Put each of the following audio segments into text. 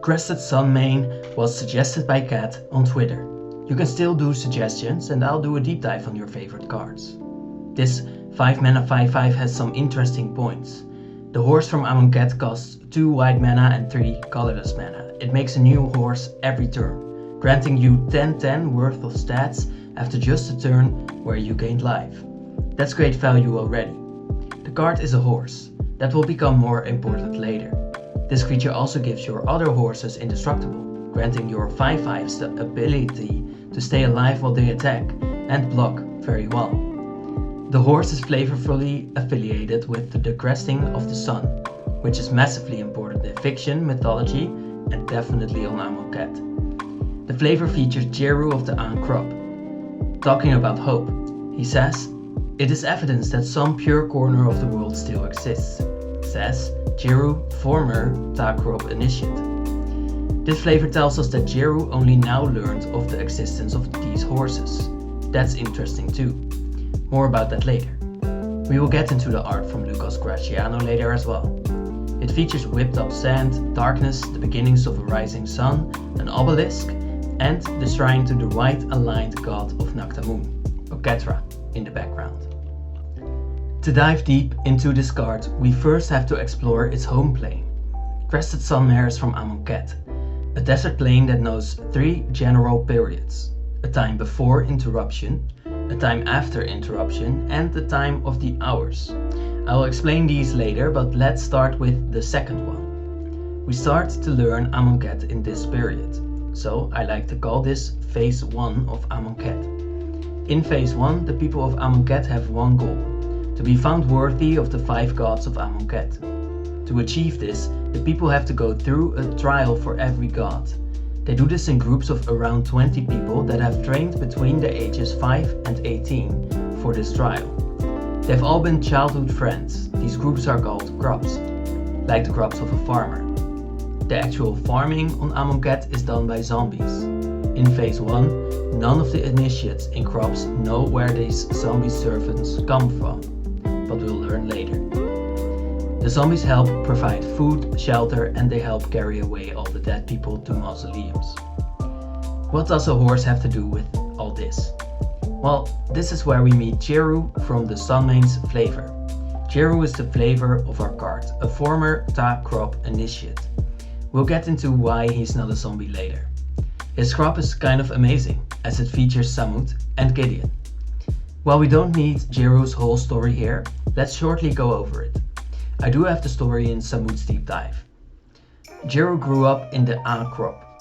Crested Sunmare was suggested by Kat on Twitter. You can still do suggestions and I'll do a deep dive on your favorite cards. This 5 mana 5/5 has some interesting points. The horse from Amonkhet costs 2 white mana and 3 colorless mana. It makes a new horse every turn, granting you 10/10 worth of stats after just a turn where you gained life. That's great value already. The card is a horse. That will become more important later. This creature also gives your other horses indestructible, granting your 5/5s the ability to stay alive while they attack and block very well. The horse is flavorfully affiliated with the cresting of the sun, which is massively important in fiction, mythology, and definitely on Amonkhet. The flavor features Jeru of the crop. Talking about hope, he says, "It is evidence that some pure corner of the world still exists," says Jeru, former Takrop initiate. This flavor tells us that Jeru only now learned of the existence of these horses. That's interesting too. More about that later. We will get into the art from Lucas Graciano later as well. It features whipped up sand, darkness, the beginnings of a rising sun, an obelisk, and the shrine to the white-aligned god of Naktamun, Oketra, in the background. To dive deep into this card, we first have to explore its home plane. Crested Sunmare is from Amonkhet, a desert plane that knows 3 general periods: a time before interruption, a time after interruption, and the time of the hours. I will explain these later, but let's start with the second one. We start to learn Amonkhet in this period, so I like to call this Phase 1 of Amonkhet. In Phase 1, the people of Amonkhet have one goal: to be found worthy of the 5 gods of Amonkhet. To achieve this, the people have to go through a trial for every god. They do this in groups of around 20 people that have trained between the ages 5 and 18 for this trial. They've all been childhood friends. These groups are called crops, like the crops of a farmer. The actual farming on Amonkhet is done by zombies. In Phase 1, none of the initiates in crops know where these zombie servants come from, but we'll learn later. The zombies help provide food, shelter, and they help carry away all the dead people to mausoleums. What does a horse have to do with all this? Well, this is where we meet Jeru from the Sunmare's flavor. Jeru is the flavor of our card, a former Takrop initiate. We'll get into why he's not a zombie later. His crop is kind of amazing, as it features Samut and Gideon. While we don't need Jeru's whole story here, let's shortly go over it. I do have the story in Samut's deep dive. Jeru grew up in the crop.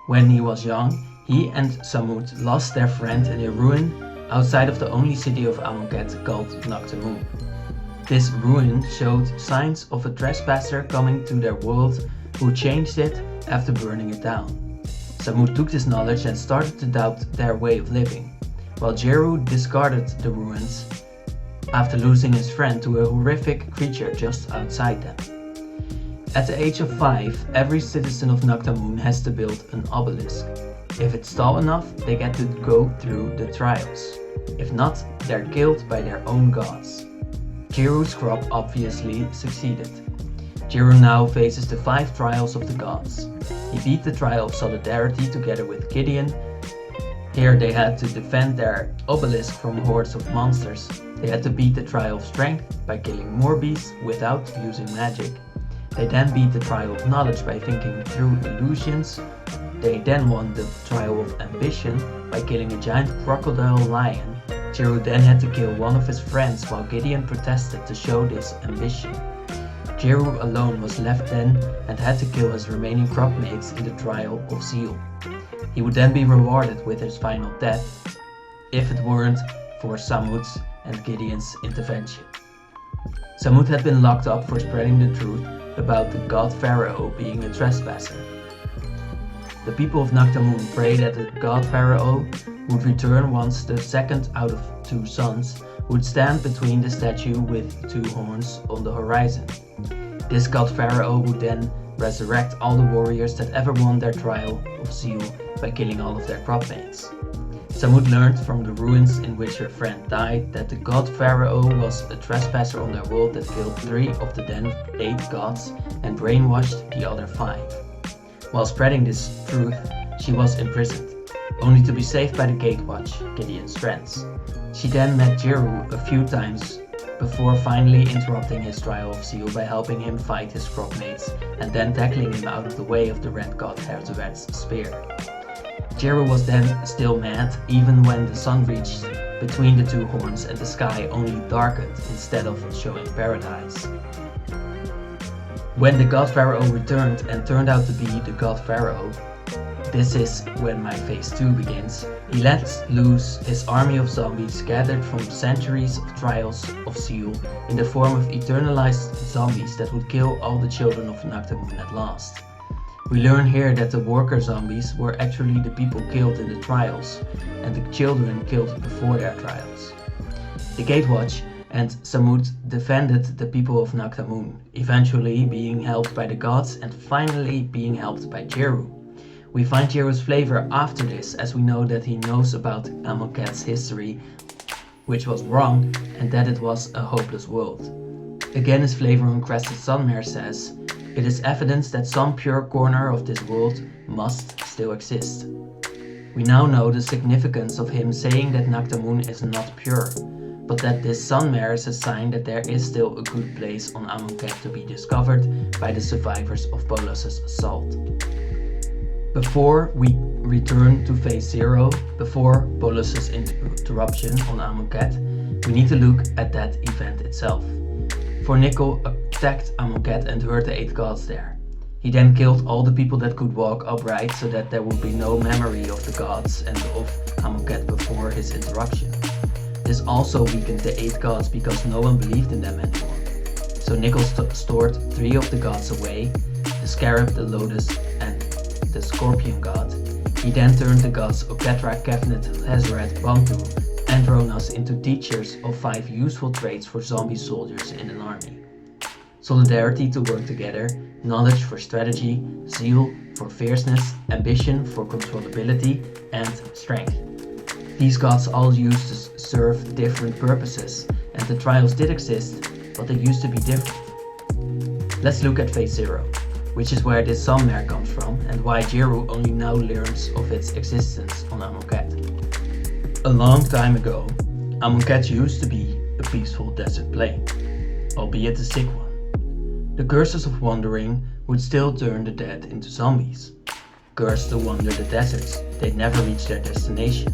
When he was young, he and Samut lost their friend in a ruin outside of the only city of Amonkhet called Naktamun. This ruin showed signs of a trespasser coming to their world who changed it after burning it down. Samut took this knowledge and started to doubt their way of living, while Jeru discarded the ruins after losing his friend to a horrific creature just outside them. At the age of 5, every citizen of Naktamun has to build an obelisk. If it's tall enough, they get to go through the trials. If not, they're killed by their own gods. Jeru's crop obviously succeeded. Jeru now faces the 5 trials of the gods. He beat the trial of solidarity together with Gideon. Here they had to defend their obelisk from hordes of monsters. They had to beat the trial of strength by killing more beasts without using magic. They then beat the trial of knowledge by thinking through illusions. They then won the trial of ambition by killing a giant crocodile lion. Jeru then had to kill one of his friends while Gideon protested to show this ambition. Jeru alone was left then and had to kill his remaining crop mates in the trial of zeal. He would then be rewarded with his final death if it weren't for Samut's and Gideon's intervention. Samut had been locked up for spreading the truth about the god Pharaoh being a trespasser. The people of Naktamun pray that the god Pharaoh would return once the second out of 2 sons would stand between the statue with 2 horns on the horizon. This god Pharaoh would then resurrect all the warriors that ever won their trial of zeal by killing all of their crop mates. Samut learned from the ruins in which her friend died that the god Pharaoh was a trespasser on their world that killed 3 of the then 8 gods and brainwashed the other 5. While spreading this truth, she was imprisoned, only to be saved by the Gatewatch, Gideon's friends. She then met Jeru a few times before finally interrupting his trial of Zeal by helping him fight his crewmates and then tackling him out of the way of the Red God Herzoret's spear. Jeru was then still mad, even when the sun reached between the two horns and the sky only darkened instead of showing paradise. When the God Pharaoh returned and turned out to be the God Pharaoh, this is when my phase 2 begins. He lets loose his army of zombies gathered from centuries of trials of Zeal in the form of eternalized zombies that would kill all the children of Naktamun at last. We learn here that the worker zombies were actually the people killed in the trials and the children killed before their trials. The Gatewatch and Samut defended the people of Naktamun, eventually being helped by the gods and finally being helped by Jeru. We find Jeru's flavor after this, as we know that he knows about Amonkhet's history, which was wrong, and that it was a hopeless world. Again, his flavor on Crested Sunmare says, "It is evidence that some pure corner of this world must still exist." We now know the significance of him saying that Naktamun is not pure, but that this Sunmare is a sign that there is still a good place on Amonkhet to be discovered by the survivors of Bolas's assault. Before we return to phase 0, before Bolas's interruption on Amonkhet, we need to look at that event itself. For Nickel attacked Amonkhet and hurt the 8 gods there. He then killed all the people that could walk upright so that there would be no memory of the gods and of Amonkhet before his interruption. This also weakened the 8 gods because no one believed in them anymore. So Nickel stored 3 of the gods away, the Scarab, the Lotus and the Scorpion god. He then turned the gods Oketra, Kefnet, Herzoret, Bantu and Ronas into teachers of 5 useful traits for zombie soldiers in an army. Solidarity to work together, knowledge for strategy, zeal for fierceness, ambition for controllability and strength. These gods all used to serve different purposes, and the trials did exist, but they used to be different. Let's look at phase 0, which is where this Sunmare comes from and why Jeru only now learns of its existence on Amonkhet. A long time ago, Amonkhet used to be a peaceful desert plain, albeit a sick one. The curses of wandering would still turn the dead into zombies. Cursed to wander the deserts, they'd never reach their destination,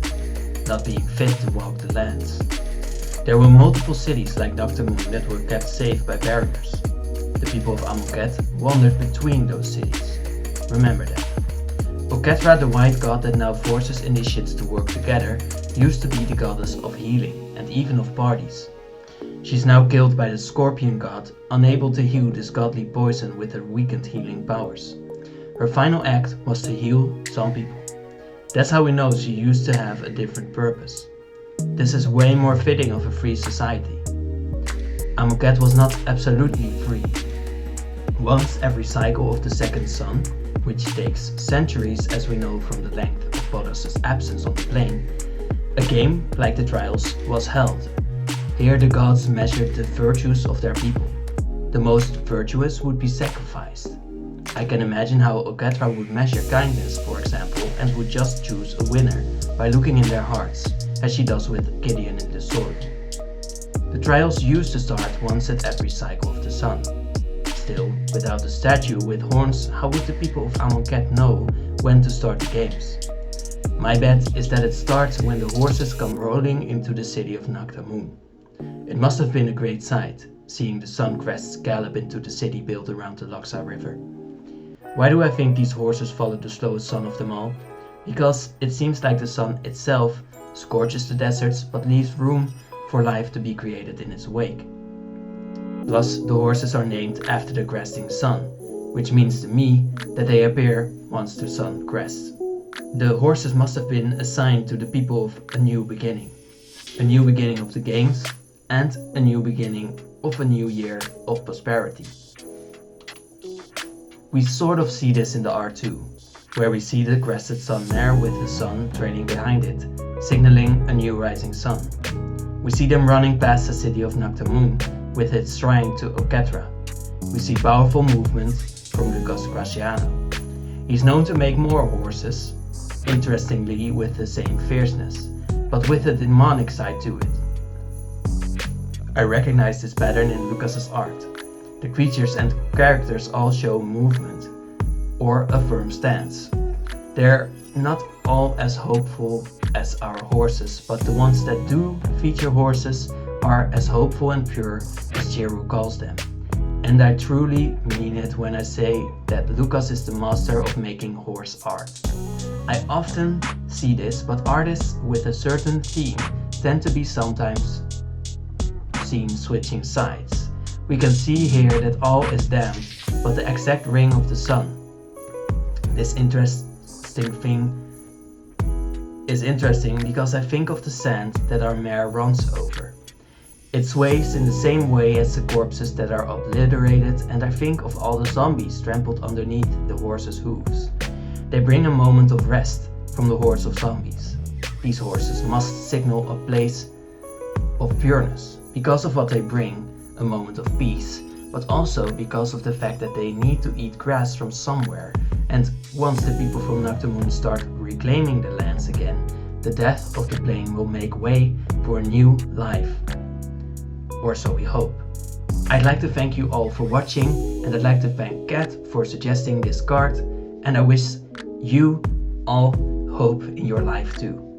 not being fit to walk the lands. There were multiple cities like Naktamun that were kept safe by barriers. The people of Amonkhet wandered between those cities. Remember that. Oketra, the white god that now forces initiates to work together, used to be the goddess of healing and even of parties. She's now killed by the Scorpion god, unable to heal this godly poison with her weakened healing powers. Her final act was to heal some people. That's how we know she used to have a different purpose. This is way more fitting of a free society. Amonkhet was not absolutely free. Once every cycle of the second sun, which takes centuries as we know from the length of Bolas's absence on the plane, a game, like the trials, was held. Here the gods measured the virtues of their people. The most virtuous would be sacrificed. I can imagine how Oketra would measure kindness, for example, and would just choose a winner by looking in their hearts, as she does with Gideon in the story. The trials used to start once at every cycle of the sun. Still, without a statue with horns, how would the people of Amonkhet know when to start the games? My bet is that it starts when the horses come rolling into the city of Naktamun. It must have been a great sight, seeing the sun crests gallop into the city built around the Laksa River. Why do I think these horses follow the slowest sun of them all? Because it seems like the sun itself scorches the deserts but leaves room for life to be created in its wake. Plus, the horses are named after the cresting sun, which means to me that they appear once the sun crests. The horses must have been assigned to the people of a new beginning of the games, and a new beginning of a new year of prosperity. We sort of see this in the R2, where we see the Crested Sunmare with the sun trailing behind it, signaling a new rising sun. We see them running past the city of Naktamun with its shrine to Oketra. We see powerful movement from Lucas Graciano. He's known to make more horses, interestingly with the same fierceness, but with a demonic side to it. I recognize this pattern in Lucas's art. The creatures and characters all show movement or a firm stance. They're not all as hopeful as our horses, but the ones that do feature horses are as hopeful and pure as Chiru calls them. And I truly mean it when I say that Lucas is the master of making horse art. I often see this, but artists with a certain theme tend to be sometimes seen switching sides. We can see here that all is damned, but the exact ring of the sun. This interesting thing is interesting because I think of the sand that our mare runs over. It sways in the same way as the corpses that are obliterated, and I think of all the zombies trampled underneath the horse's hooves. They bring a moment of rest from the hordes of zombies. These horses must signal a place of pureness because of what they bring, a moment of peace, but also because of the fact that they need to eat grass from somewhere, and once the people from Nocturmoon start reclaiming the lands again, the death of the plane will make way for a new life. Or so we hope. I'd like to thank you all for watching, and I'd like to thank Kat for suggesting this card, and I wish you all hope in your life too.